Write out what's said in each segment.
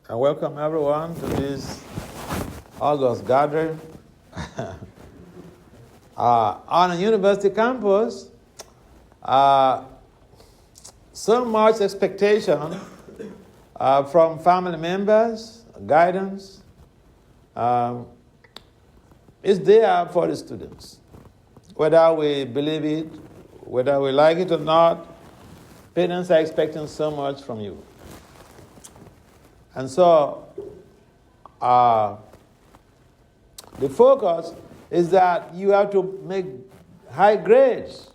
I welcome everyone to this August gathering on a university campus. So much expectation from family members, guidance is there for the students. Whether we believe it, whether we like it or not, parents are expecting so much from you. And so the focus is that you have to make high grades.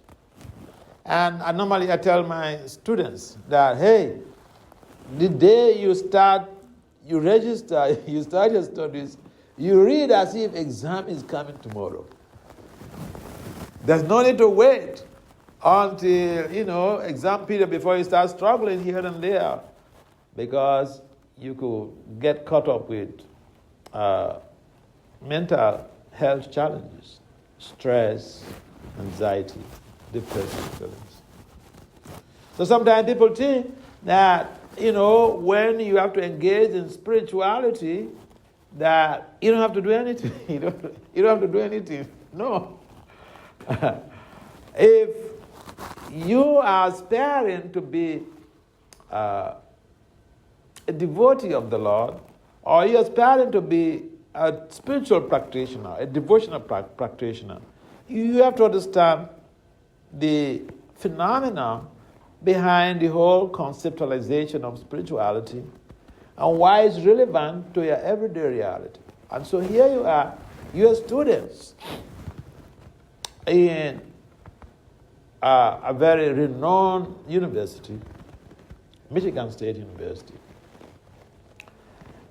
And normally I tell my students that, hey, the day you register, you start your studies, you read as if exam is coming tomorrow. There's no need to wait until, exam period before you start struggling here and there, because you could get caught up with mental health challenges, stress, anxiety, depression feelings. So sometimes people think that, when you have to engage in spirituality, that you don't have to do anything. You don't have to do anything. No. If you are aspiring to be a devotee of the Lord, or you're aspiring to be a spiritual practitioner, a devotional practitioner, you have to understand the phenomena behind the whole conceptualization of spirituality and why it's relevant to your everyday reality. And so here you are, you're students in a very renowned university, Michigan State University.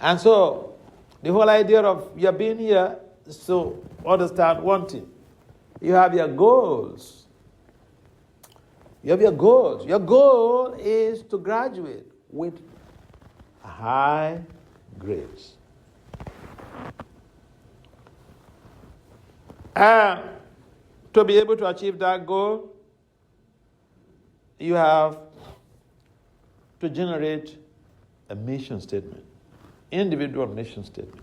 And so the whole idea of your being here is to understand one thing. You have your goals. You have your goals. Your goal is to graduate with high grades. And to be able to achieve that goal, you have to generate a mission statement, individual mission statement.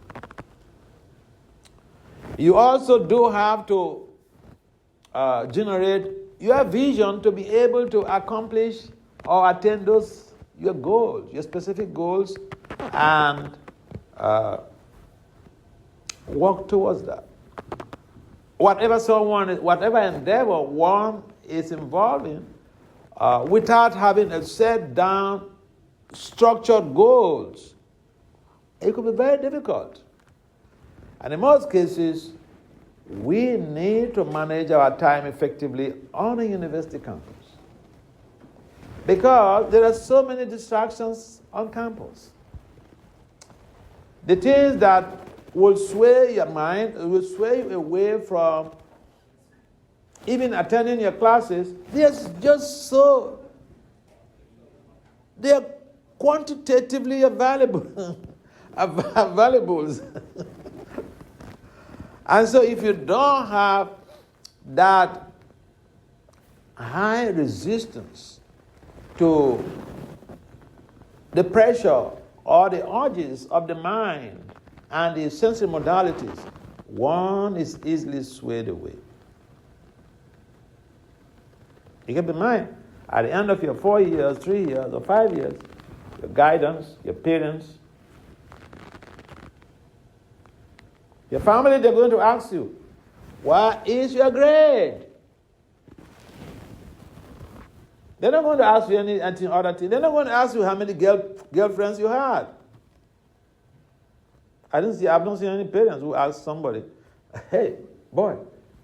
You also do have to generate your vision to be able to accomplish or attain those your goals, your specific goals, and work towards that. Whatever endeavor one is involved in, without having a set down, structured goals, it could be very difficult. And in most cases, we need to manage our time effectively on a university campus, because there are so many distractions on campus. The things that will sway your mind, will sway you away from even attending your classes, they're quantitatively available. Valuables. And so if you don't have that high resistance to the pressure or the urges of the mind and the sensory modalities, one is easily swayed away. You keep in mind, at the end of your 4 years, 3 years, or 5 years, your guidance, your parents, your family, they're going to ask you, what is your grade? They're not going to ask you anything other thing. They're not going to ask you how many girlfriends you had. I've not seen any parents who ask somebody, hey, boy,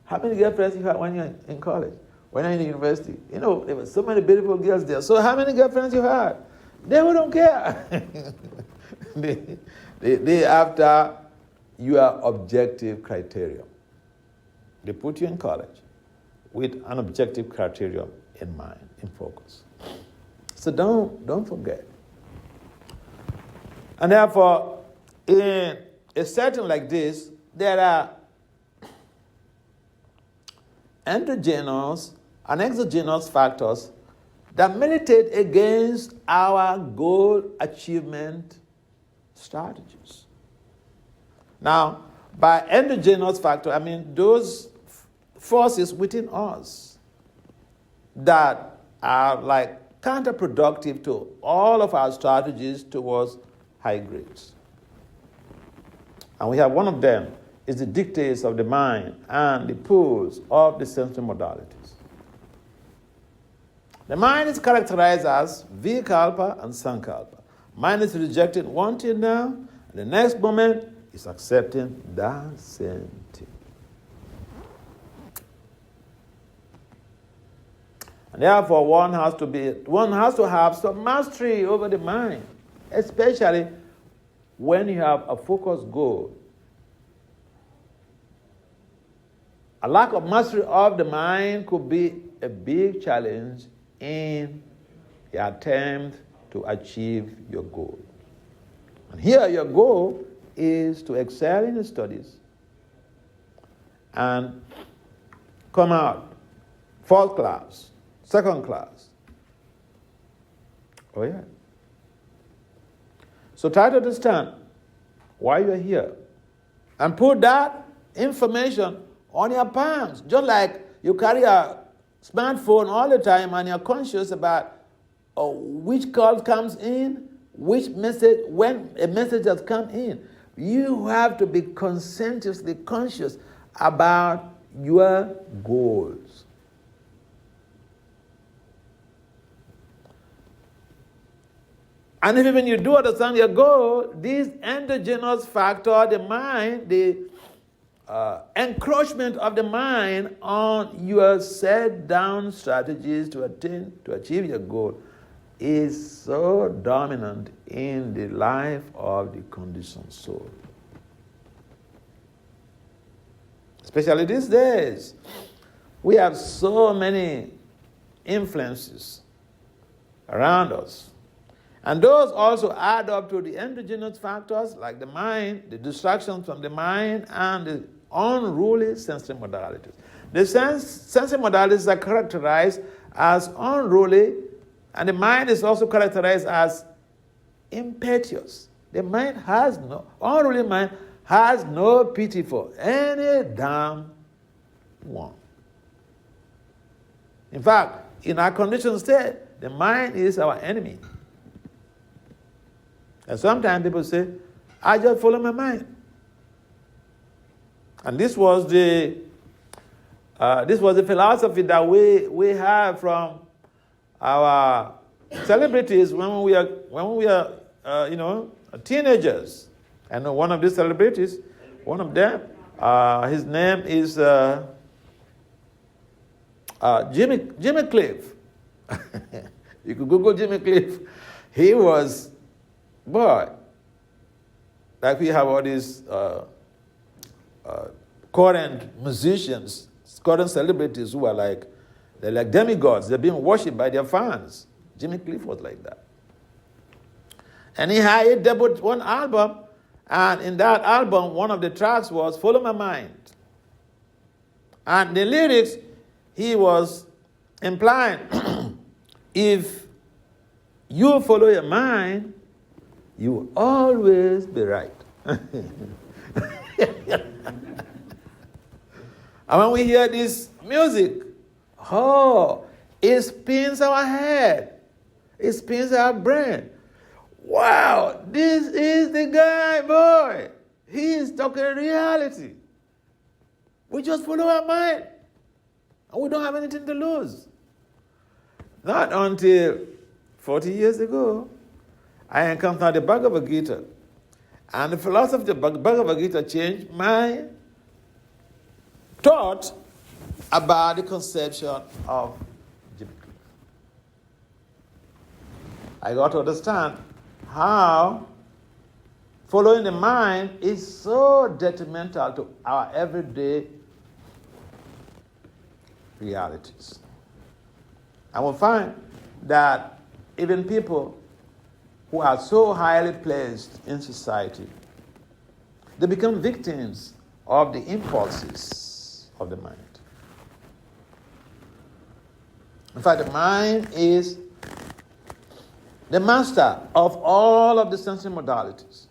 how many girlfriends you had when you're in college, when you're in university? There were so many beautiful girls there. So how many girlfriends you had? They don't care. they after your objective criteria. They put you in college with an objective criteria in mind, in focus. So don't forget. And therefore, in a setting like this, there are endogenous and exogenous factors that militate against our goal achievement strategies. Now, by endogenous factor, I mean those forces within us that are like counterproductive to all of our strategies towards high grades. And we have one of them is the dictates of the mind and the pulls of the sensory modalities. The mind is characterized as vikalpa and sankalpa. Mind is rejecting one thing now, and the next moment is accepting that same thing. And therefore, one has to have some mastery over the mind, especially when you have a focused goal. A lack of mastery of the mind could be a big challenge in the attempt to achieve your goal. And here your goal is to excel in the studies and come out fourth class, second class. Oh yeah. So try to understand why you're here and put that information on your palms, just like you carry a smartphone all the time and you're conscious about which call comes in, which message, when a message has come in. You have to be conscientiously conscious about your goals. And even when you do understand your goal, this endogenous factor, the mind, the encroachment of the mind on your set down strategies to achieve your goal is so dominant in the life of the conditioned soul. Especially these days, we have so many influences around us. And those also add up to the endogenous factors like the mind, the distractions from the mind, and the unruly sensory modalities. The sensory modalities are characterized as unruly, and the mind is also characterized as impetuous. The mind has unruly mind has no pity for any damn one. In fact, in our conditioned state, the mind is our enemy. And sometimes people say, I just follow my mind. And this was the philosophy that we have from our celebrities when we are teenagers. And one of these celebrities, one of them, his name is Jimmy Cliff. You could Google Jimmy Cliff. He was, boy, like we have all these current musicians, current celebrities who are they're like demigods. They're being worshipped by their fans. Jimmy Cliff was like that. And he debuted one album, and in that album, one of the tracks was Follow My Mind. And the lyrics, he was implying, if you follow your mind, you will always be right. And when we hear this music, it spins our head. It spins our brain. Wow, this is the guy, boy. He is talking reality. We just follow our mind. And we don't have anything to lose. Not until 40 years ago, I encountered the Bhagavad Gita. And the philosophy of the Bhagavad Gita changed my thought about the conception of Jimmy Cliff. I got to understand how following the mind is so detrimental to our everyday realities. And we'll find that even people who are so highly placed in society, they become victims of the impulses of the mind. In fact, the mind is the master of all of the sensory modalities.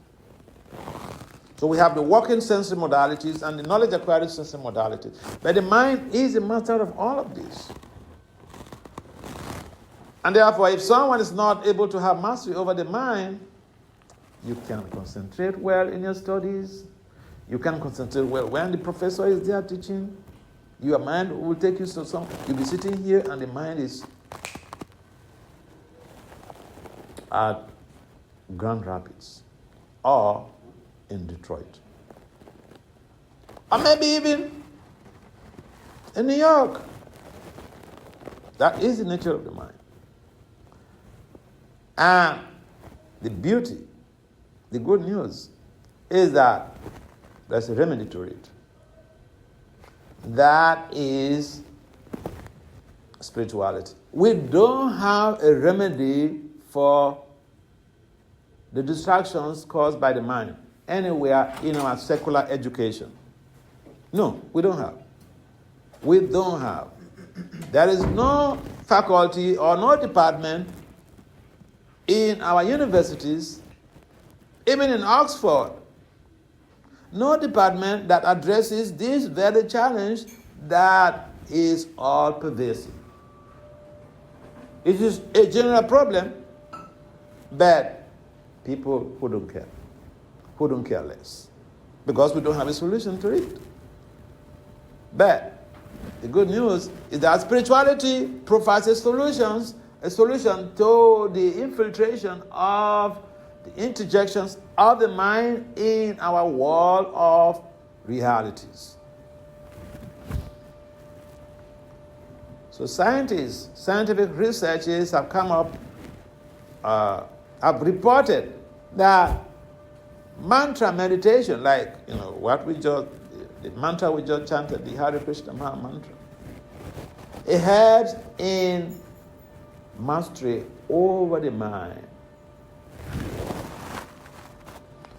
So we have the working sensory modalities and the knowledge acquiring sensory modalities. But the mind is the master of all of these. And therefore, if someone is not able to have mastery over the mind, you can concentrate well in your studies. You can concentrate well when the professor is there teaching. Your mind will take you to some. You'll be sitting here and the mind is at Grand Rapids or in Detroit. Or maybe even in New York. That is the nature of the mind. And the beauty, the good news, is that there's a remedy to it. That is spirituality. We don't have a remedy for the distractions caused by the mind anywhere in our secular education. No, we don't have. We don't have. There is no faculty or no department in our universities, even in Oxford, no department that addresses this very challenge that is all pervasive. It is a general problem, but people who don't care less, because we don't have a solution to it. But the good news is that spirituality provides a solution to the infiltration of the interjections of the mind in our world of realities. So scientific researchers have come up, have reported that mantra meditation, like the mantra we just chanted, the Hare Krishna Maha mantra, it helps in mastery over the mind.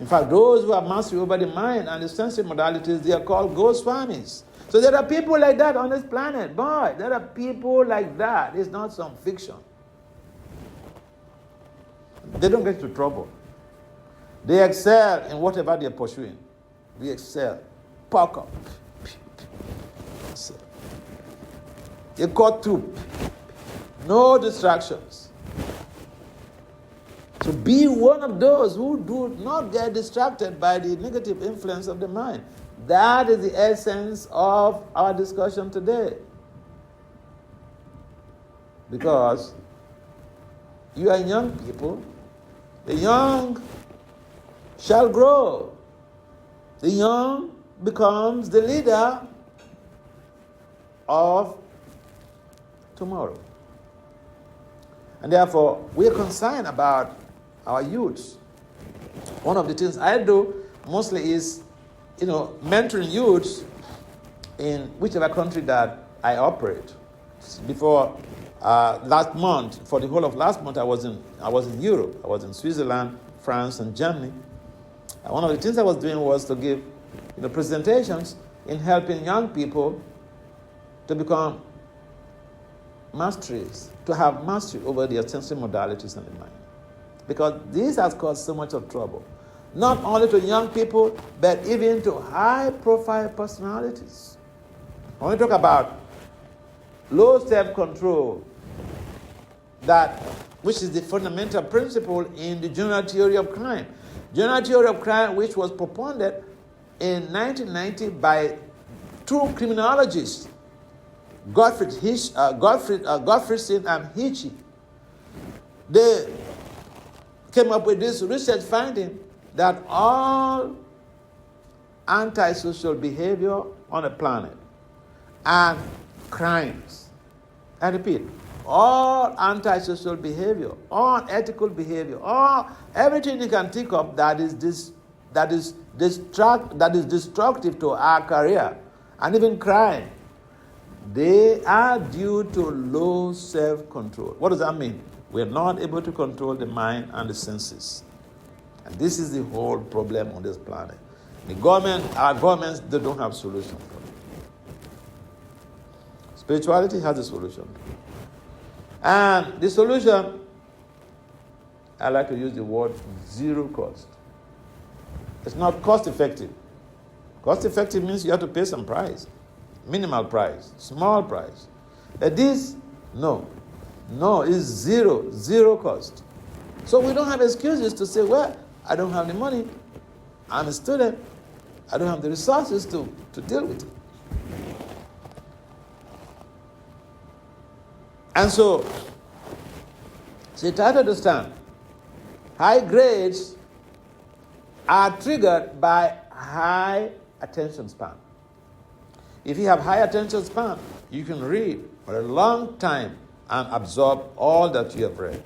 In fact, those who have mastery over the mind and the sensory modalities, they are called Goswamis. So there are people like that on this planet. Boy, there are people like that. It's not some fiction. They don't get into trouble. They excel in whatever they're pursuing. They excel. Park up. They cut through. No distractions. So be one of those who do not get distracted by the negative influence of the mind. That is the essence of our discussion today. Because you are young people. The young shall grow. The young becomes the leader of tomorrow. And therefore, we are concerned about our youths. One of the things I do mostly is, mentoring youths in whichever country that I operate. Before last month, for the whole of last month, I was in Europe. I was in Switzerland, France, and Germany. And one of the things I was doing was to give, presentations in helping young people to become masteries, to have mastery over their sensory modalities and the mind. Because this has caused so much of trouble. Not only to young people, but even to high-profile personalities. When we talk about low self-control, which is the fundamental principle in the general theory of crime. General theory of crime, which was propounded in 1990 by two criminologists, Gottfriedson and Hitchie. They came up with this research finding that all antisocial behavior on the planet and crimes, I repeat, all antisocial behavior, all unethical behavior, everything you can think of that is destructive to our career, and even crime, they are due to low self-control. What does that mean? We are not able to control the mind and the senses. And this is the whole problem on this planet. Our governments, they don't have solution for it. Spirituality has a solution. And the solution, I like to use the word zero cost. It's not cost effective. Cost effective means you have to pay some price, minimal price, small price. This, no. No, it's zero cost. So we don't have excuses to say, well, I don't have the money. I'm a student. I don't have the resources to deal with it. And so you try to understand, high grades are triggered by high attention span. If you have high attention span, you can read for a long time and absorb all that you have read.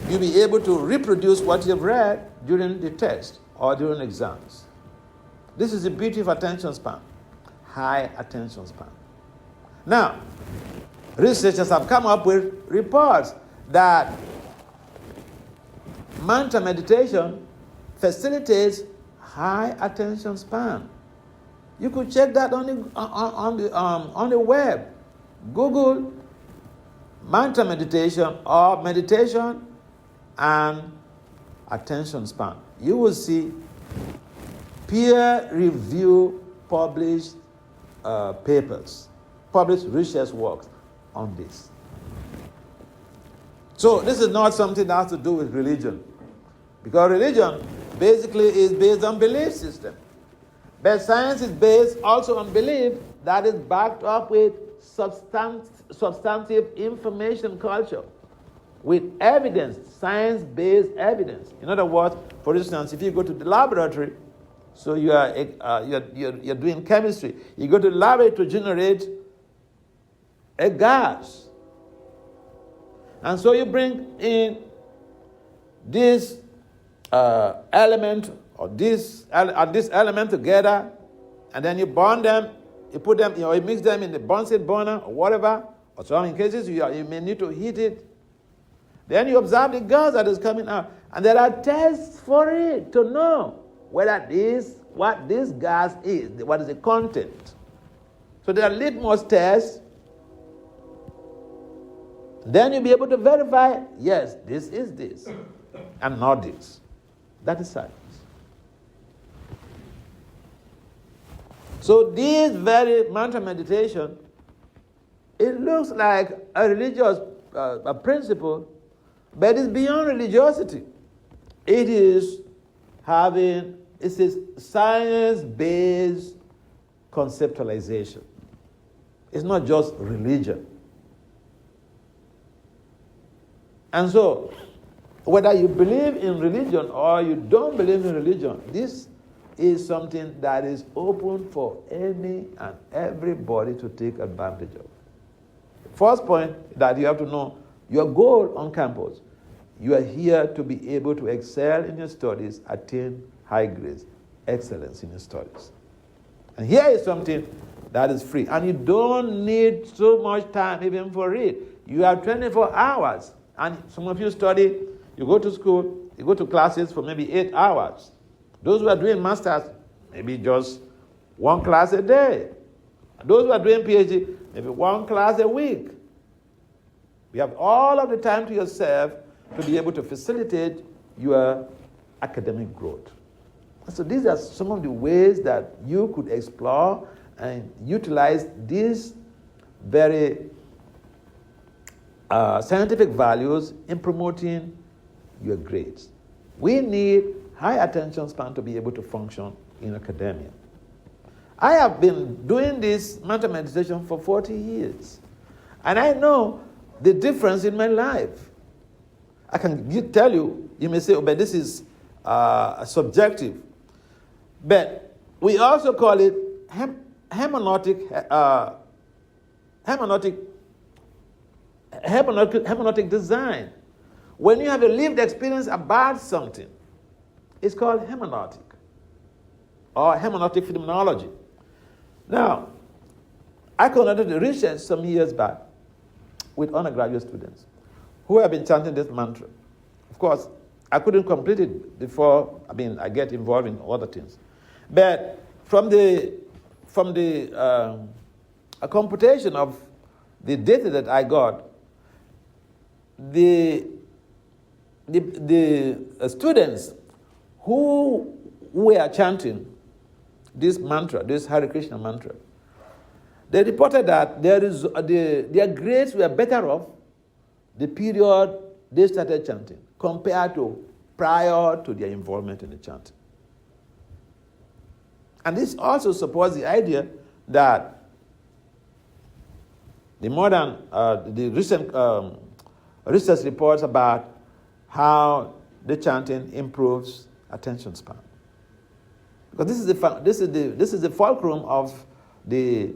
You'll be able to reproduce what you have read during the test or during exams. This is the beauty of attention span, high attention span. Now, researchers have come up with reports that mantra meditation facilitates high attention span. You could check that on the web. Google mantra meditation or meditation and attention span. You will see peer-reviewed published papers, published research works on this. So this is not something that has to do with religion, because religion basically is based on belief system. But science is based also on belief that is backed up with substantive information culture, with evidence, science-based evidence. In other words, for instance, if you go to the laboratory, so you're doing chemistry, you go to the laboratory to generate a gas. And so you bring in this element or this element together, and then you bond them, you put them, you mix them in the Bunsen burner or whatever, or some in cases you may need to heat it. Then you observe the gas that is coming out, and there are tests for it to know whether what this gas is, what is the content. So there are litmus tests. Then you'll be able to verify, yes, this is this, and not this. That is science. So this very mantra meditation, it looks like a religious principle, but it's beyond religiosity. It's a science-based conceptualization. It's not just religion. And so, whether you believe in religion or you don't believe in religion, this is something that is open for any and everybody to take advantage of. First point that you have to know, your goal on campus. You are here to be able to excel in your studies, attain high grades, excellence in your studies. And here is something that is free. And you don't need so much time even for it. You have 24 hours. And some of you study, you go to school, you go to classes for maybe 8 hours. Those who are doing masters, maybe just one class a day. Those who are doing PhD, maybe one class a week. You have all of the time to yourself to be able to facilitate your academic growth. So these are some of the ways that you could explore and utilize these very scientific values in promoting your grades. We need high attention span to be able to function in academia. I have been doing this mantra meditation for 40 years, and I know the difference in my life. I can tell you, you may say, oh, but this is subjective. But we also call it hermeneutic design. When you have a lived experience about something, it's called hermeneutic or hermeneutic phenomenology. Now, I conducted a research some years back with undergraduate students who have been chanting this mantra. Of course, I couldn't complete it before, I get involved in other things. But from the a computation of the data that I got, the students who who were chanting this mantra, this Hare Krishna mantra, they reported that their grades were better off the period they started chanting compared to prior to their involvement in the chanting. And this also supports the idea that the recent research reports about how the chanting improves attention span. Because this is the fulcrum of the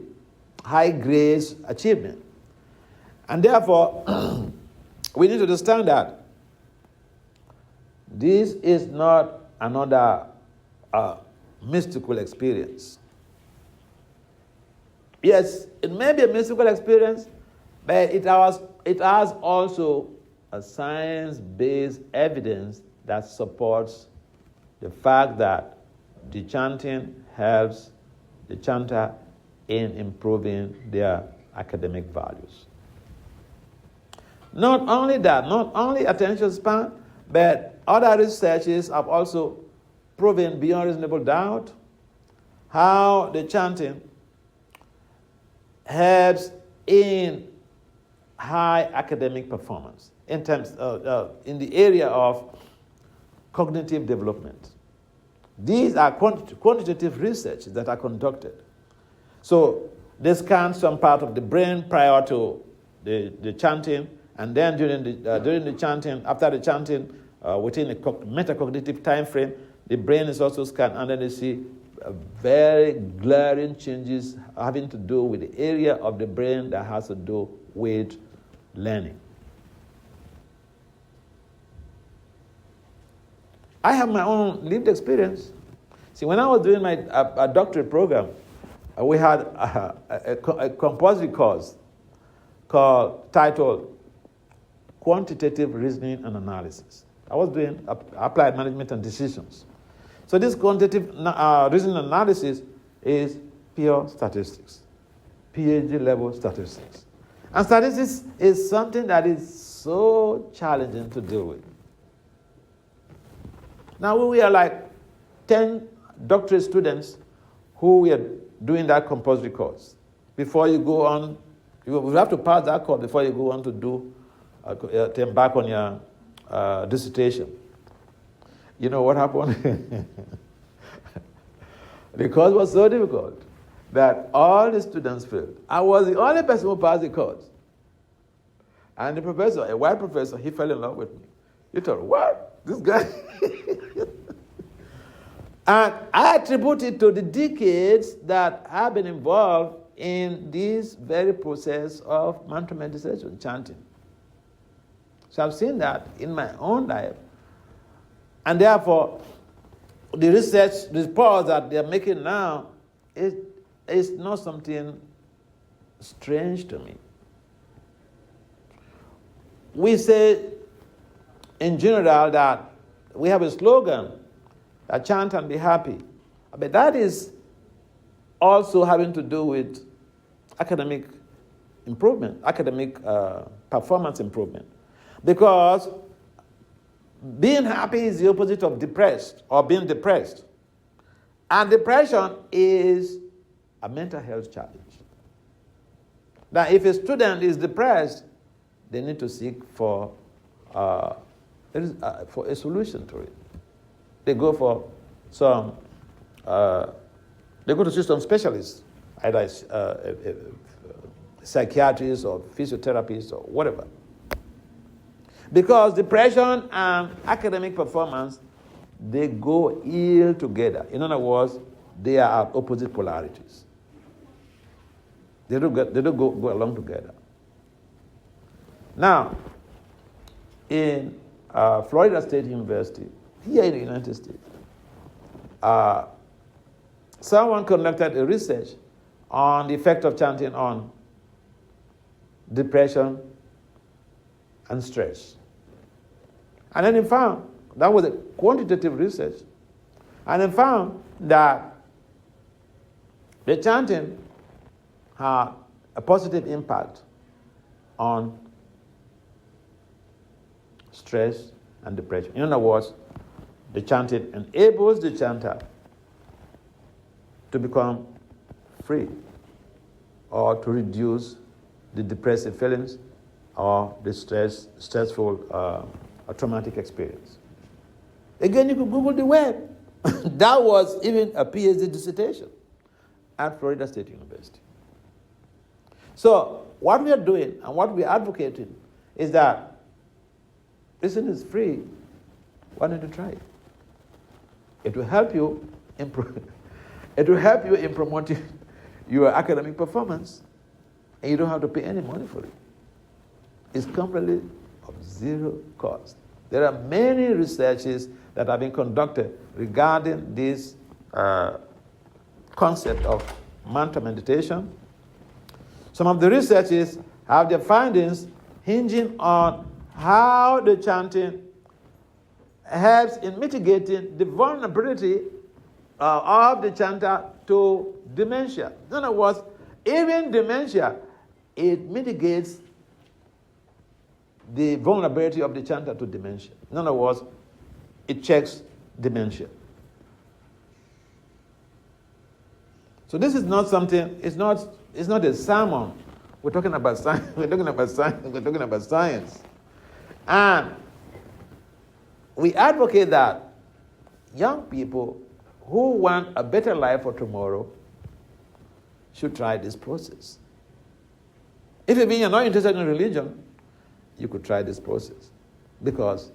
high grades achievement. And therefore, we need to understand that this is not another mystical experience. Yes, it may be a mystical experience, but it has also a science-based evidence that supports the fact that the chanting helps the chanter in improving their academic values. Not only that, not only attention span, but other researches have also proven beyond reasonable doubt how the chanting helps in high academic performance in the area of cognitive development. These are quantitative research that are conducted. So they scan some part of the brain prior to the chanting, and then during the chanting, after the chanting, within a metacognitive time frame, the brain is also scanned, and then they see very glaring changes having to do with the area of the brain that has to do with learning. I have my own lived experience. See, when I was doing my doctorate program, we had a compulsory course titled Quantitative Reasoning and Analysis. I was doing applied management and decisions. So this quantitative reasoning analysis is pure statistics, PhD level statistics. And statistics is something that is so challenging to deal with. Now we are like 10 doctorate students who were doing that compulsory course. Before you go on, you have to pass that course before you go on to embark on your dissertation. You know what happened? The course was so difficult that all the students failed. I was the only person who passed the course. And the professor, a white professor, he fell in love with me. He thought, what? This guy? And I attribute it to the decades that I've been involved in this very process of mantra meditation, chanting. So I've seen that in my own life. And therefore, the research reports that they're making now is not something strange to me. We say in general that we have a slogan that chant and be happy. But that is also having to do with academic improvement, academic performance improvement. Because being happy is the opposite of depressed or being depressed. And depression is a mental health challenge. Now, if a student is depressed, they need to seek for a solution to it. They go for they go to see some specialists, either psychiatrists or physiotherapists or whatever. Because depression and academic performance, they go ill together. In other words, they are at opposite polarities. They don't go along together. Now, in Florida State University, here in the United States, someone conducted a research on the effect of chanting on depression and stress. And then he found, that was a quantitative research, and he found that the chanting had a positive impact on stress and depression. In other words, The chanting enables the chanter to become free or to reduce the depressive feelings or the stressful or traumatic experience. Again, you could Google the web. That was even a PhD dissertation at Florida State University. So what we are doing and what we are advocating is that listen is free. Why don't you try it? It will help you improve. It will help you in promoting your academic performance, and you don't have to pay any money for it. It's completely of zero cost. There are many researches that have been conducted regarding this concept of mantra meditation. Some of the researches have their findings hinging on how the chanting helps in mitigating the vulnerability of the chanter to dementia. In other words, even dementia, it mitigates the vulnerability of the chanter to dementia. In other words, it checks dementia. So this is not something, it's not a sermon. We're talking about science. We're talking about science. And we advocate that young people who want a better life for tomorrow should try this process. If you're not interested in religion, you could try this process because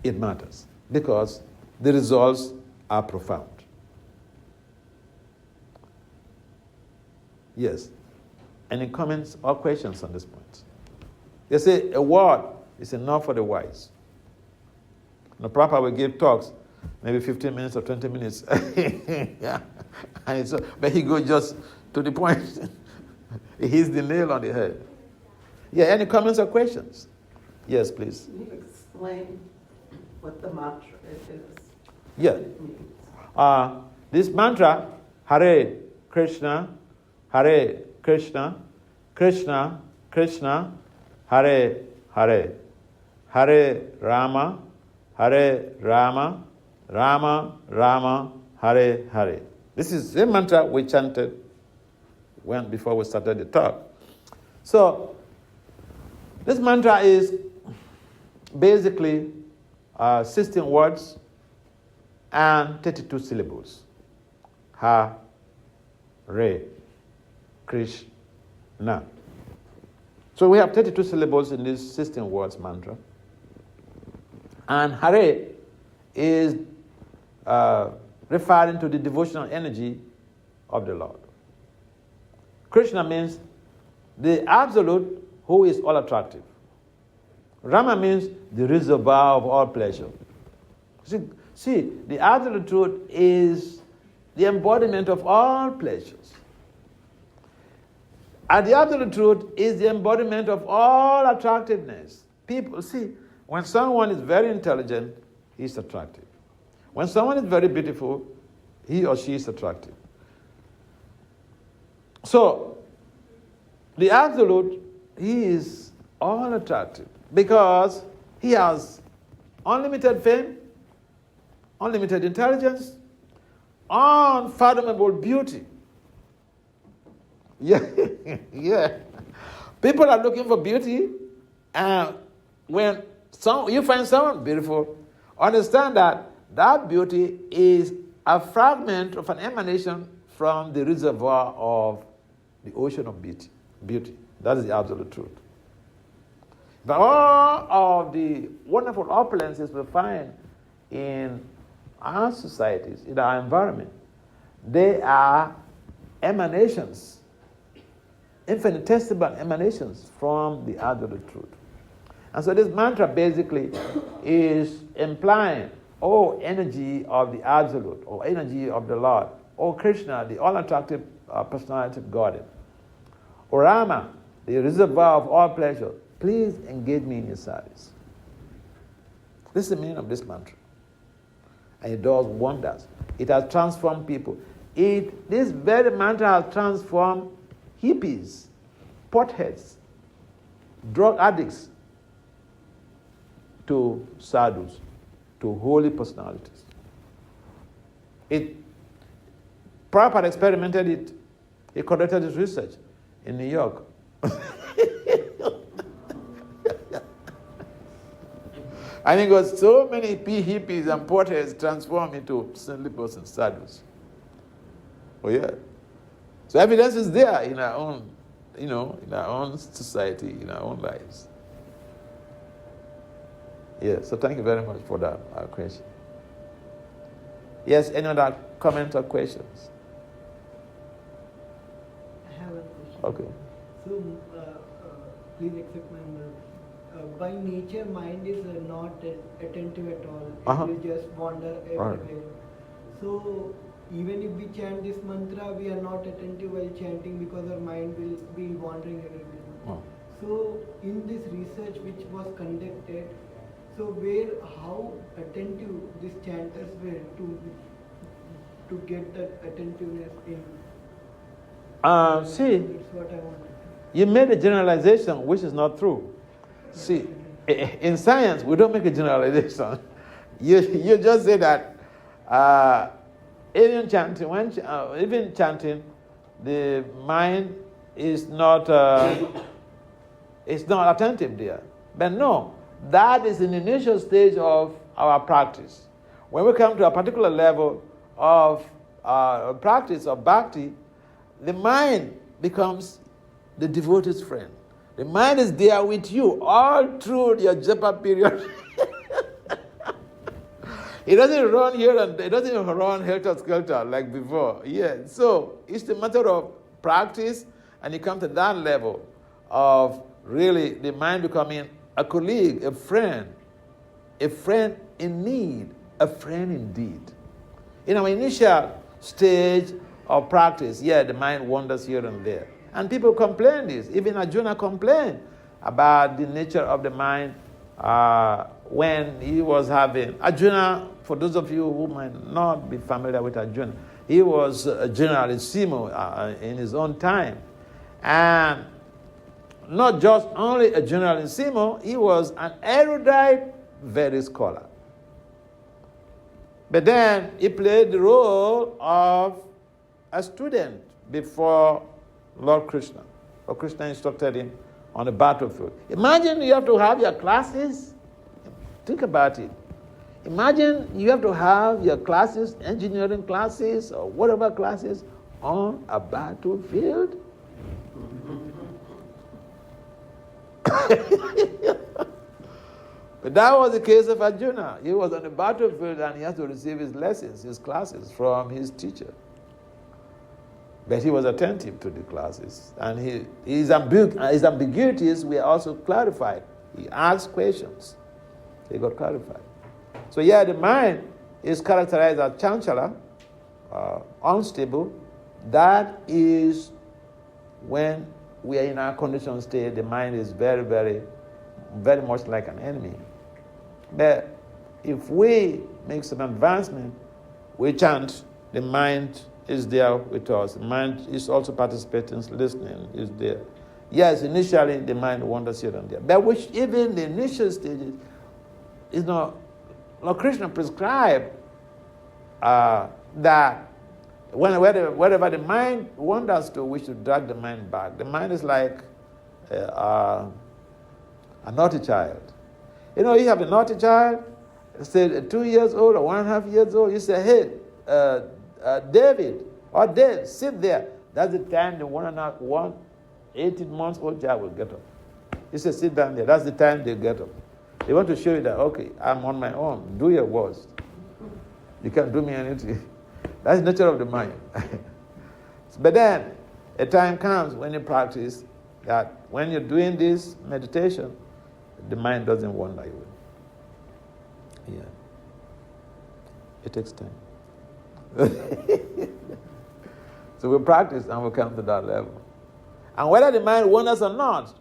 it matters, because the results are profound. Yes. Any comments or questions on this point? They say a word is enough for the wise. The Prabhupada will give talks, maybe 15 minutes or 20 minutes. Yeah. And so, but he goes just to the point. He hits the nail on the head. Yeah, any comments or questions? Yes, please. Can you explain what the mantra is? Yeah. What it means? This mantra, Hare Krishna, Krishna, Krishna, Hare Hare, Hare Rama, Rama, Rama, Hare Hare. This is the mantra we chanted before we started the talk. So, this mantra is basically 16 words and 32 syllables. Hare Krishna. So we have 32 syllables in this 16 words mantra. And Hare is referring to the devotional energy of the Lord. Krishna means the absolute who is all attractive. Rama means the reservoir of all pleasure. See, the absolute truth is the embodiment of all pleasures. And the absolute truth is the embodiment of all attractiveness. People, see, when someone is very intelligent, he's attractive. When someone is very beautiful, he or she is attractive. So, the absolute, he is all attractive because he has unlimited fame, unlimited intelligence, unfathomable beauty. Yeah, yeah. People are looking for beauty, and when you find someone beautiful, understand that that beauty is a fragment of an emanation from the reservoir of the ocean of beauty. That is the absolute truth. But all of the wonderful opulences we find in our societies, in our environment, they are emanations, infinitesimal emanations from the absolute truth. And so this mantra basically is implying, oh, energy of the absolute, or energy of the Lord, oh, Krishna, the all-attractive personality of Godhead, O Rama, the reservoir of all pleasure, please engage me in your service. This is the meaning of this mantra. And it does wonders. It has transformed people. This very mantra has transformed hippies, potheads, drug addicts to sadhus, to holy personalities. Prabhupada experimented it. He conducted his research in New York. I think it was so many hippies and porters transformed into saintly persons, sadhus. Oh yeah. So evidence is there in our own, in our own society, in our own lives. Yeah, so thank you very much for that question. Yes, any other comments or questions? I have a question. Okay. So, please accept my humble. By nature, mind is not attentive at all. Uh-huh. It will just wander Right. everywhere. So, even if we chant this mantra, we are not attentive while chanting because our mind will be wandering everywhere. Oh. So, in this research which was conducted, so how attentive these chanters were to get that attentiveness in? See, That's what I wanted. you made a generalization which is not true. See, in science, we don't make a generalization. You just say that even chanting, the mind is not attentive there. But no, that is in the initial stage of our practice. When we come to a particular level of practice of bhakti, the mind becomes the devotee's friend. The mind is there with you all through your japa period. It doesn't run here and it doesn't run helter-skelter like before. Yeah, so it's a matter of practice, and you come to that level of really the mind becoming a colleague, a friend in need, a friend indeed. In our initial stage of practice, the mind wanders here and there. And people complain this. Even Arjuna complained about the nature of the mind when he was having... Arjuna, for those of you who might not be familiar with Arjuna, he was a generalissimo in his own time. And not just only a generalissimo, he was an erudite, very scholar. But then he played the role of a student before Lord Krishna. Or Krishna instructed him on the battlefield. Imagine you have to have your classes. Think about it. Imagine you have to have your classes, engineering classes or whatever classes, on a battlefield. But that was the case of Arjuna. He was on the battlefield and he had to receive his lessons, his classes from his teacher. But he was attentive to the classes. And his ambiguities were also clarified. He asked questions. They got clarified. So the mind is characterized as chanchala, unstable. That is when we are in our conditioned state, the mind is very, very, very much like an enemy. But if we make some advancement, we chant, the mind is there with us. The mind is also participating, listening, is there. Yes, initially the mind wanders here and there. But which even the initial stages is not... Lord Krishna prescribed that wherever the mind wanders to, we should drag the mind back. The mind is like a naughty child. You have a naughty child, say 2 years old or 1.5 years old, you say, hey, David, or Dave, sit there. That's the time the 18-month-old child will get up. You say, sit down there. That's the time they get up. They want to show you that, okay, I'm on my own. Do your worst. You can't do me anything. That's the nature of the mind. But then, a time comes when you practice that when you're doing this meditation, the mind doesn't wander away. Yeah. It takes time. So we practice and we come to that level. And whether the mind wanders or not,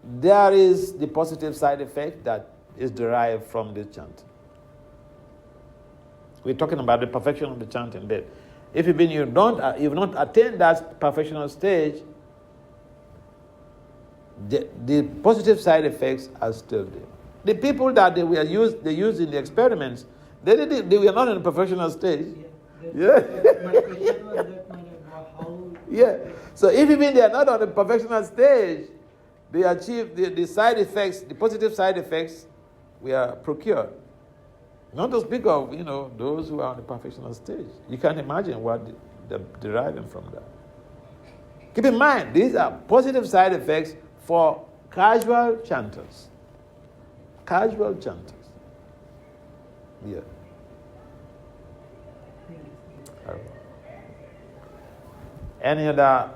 there is the positive side effect that is derived from this chanting. We're talking about the perfection of the chanting. But if you've not attained that perfectional stage, the positive side effects are still there. the people that they used in the experiments, they were not in a professional stage. Yeah. My question was that how. Yeah. So if even they are not on the professional stage, they achieve the side effects, the positive side effects, were procured. Not to speak of those who are on the professional stage. You can imagine what they're deriving from that. Keep in mind, these are positive side effects for casual chanters. Casual chanters. Yeah. Any other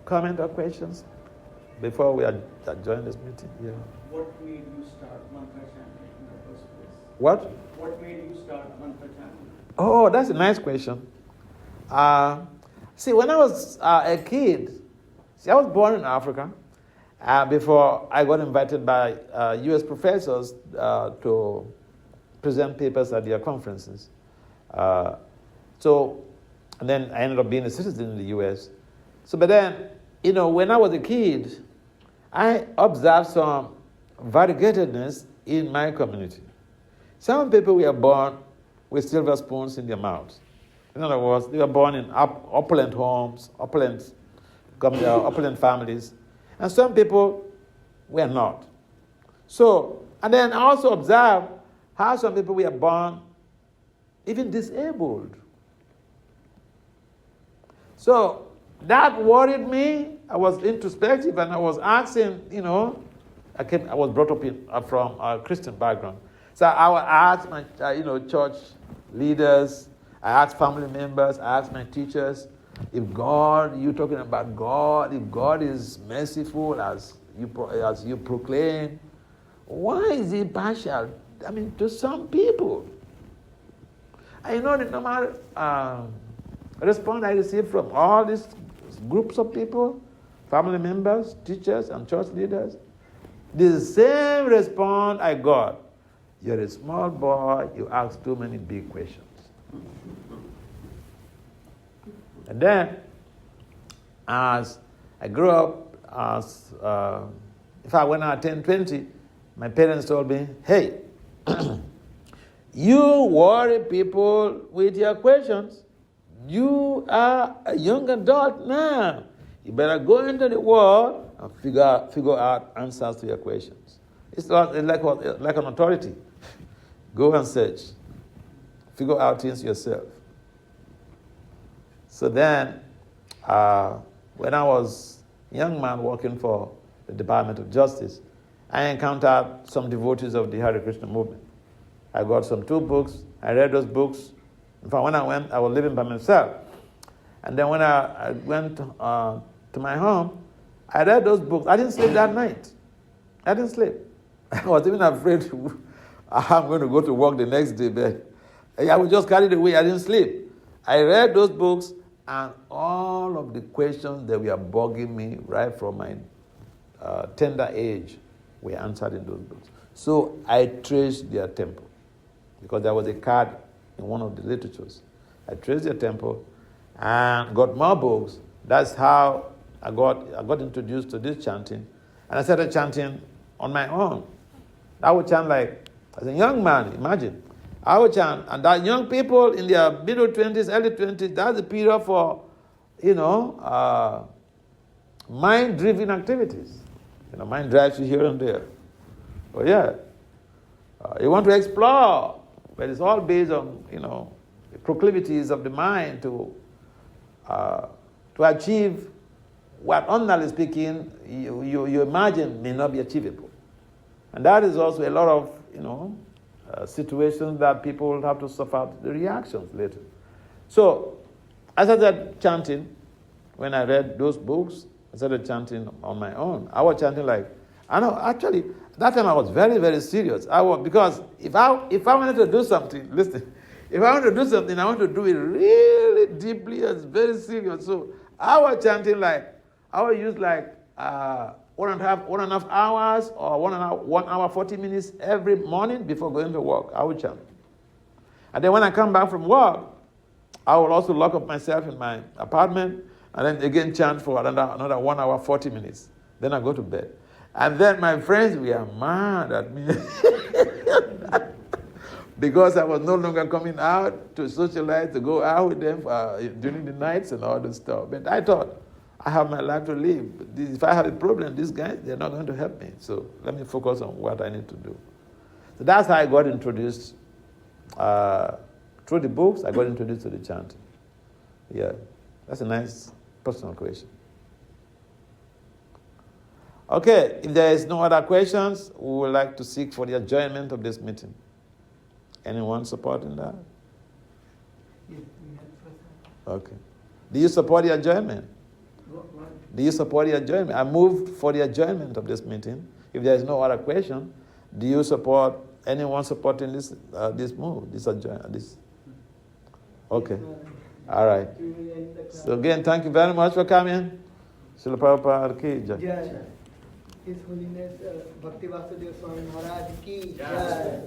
comment or questions before we adjourn this meeting? Yeah. What made you start mantra chanting in the first place? What? What made you start mantra chanting? Oh, that's a nice question. See, when I was a kid, I was born in Africa before I got invited by U.S. professors to present papers at their conferences. And then I ended up being a citizen in the U.S. But then, when I was a kid, I observed some variegatedness in my community. Some people were born with silver spoons in their mouths. In other words, they were born in opulent homes, opulent families. And some people were not. And then I also observed how some people were born even disabled. So that worried me. I was introspective and I was asking, I was brought up from a Christian background. So I would ask my, church leaders, I asked family members, I asked my teachers, if God, you're talking about God, if God is merciful as you proclaim, why is he partial? To some people. I know the normal response I received from all these groups of people, family members, teachers, and church leaders, the same response I got. You're a small boy, you ask too many big questions. And then, as I grew up, when I turned 20, my parents told me, hey, you worry people with your questions. You are a young adult now. You better go into the world and figure out answers to your questions. It's like an authority. Go and search. Figure out things yourself. So then, when I was a young man working for the Department of Justice, I encountered some devotees of the Hare Krishna movement. I got 2 books. I read those books. In fact, when I went, I was living by myself. And then when I went to my home, I read those books. I didn't sleep that night. I didn't sleep. I was even afraid I'm going to go to work the next day, but I was just carried away. I didn't sleep. I read those books, and all of the questions that were bugging me right from my tender age were answered in those books. So I traced their temple, because there was a card in one of the literatures. I traced their temple and got more books. That's how I got introduced to this chanting. And I started chanting on my own. I would chant as a young man, imagine. I would chant, and that young people in their middle 20s, early 20s, that's the period for, mind-driven activities. Mind drives you here and there. But yeah, you want to explore, but it's all based on, the proclivities of the mind to achieve what, ordinarily speaking, you imagine may not be achievable. And that is also a lot of, situations that people have to suffer the reactions later. So, I started chanting. When I read those books, I started chanting on my own. I was chanting actually, that time I was very, very serious. Because if I wanted to do something, listen, if I want to do something, I want to do it really deeply and very serious. So I was chanting I would use 1.5 hours or 1 hour, 40 minutes every morning before going to work. I would chant. And then when I come back from work, I will also lock up myself in my apartment and then again chant for another 1 hour, 40 minutes. Then I go to bed. And then my friends were mad at me because I was no longer coming out to socialize, to go out with them during the nights and all this stuff. But I thought, I have my life to live. If I have a problem, these guys, they're not going to help me. So let me focus on what I need to do. So that's how I got introduced. Through the books, I got introduced to the chanting. Yeah, that's a nice personal question. Okay, if there is no other questions, we would like to seek for the adjournment of this meeting. Anyone supporting that? Yes, we have present. Okay. Do you support the adjournment? Do you support the adjournment? I moved for the adjournment of this meeting. If there is no other question, do you support anyone supporting this move, this adjournment? This? Okay. All right. So again, thank you very much for coming. Srila Prabhupada ki jai. Jai. His Holiness Bhakti Vasudeva Swami Maharaj ki jai.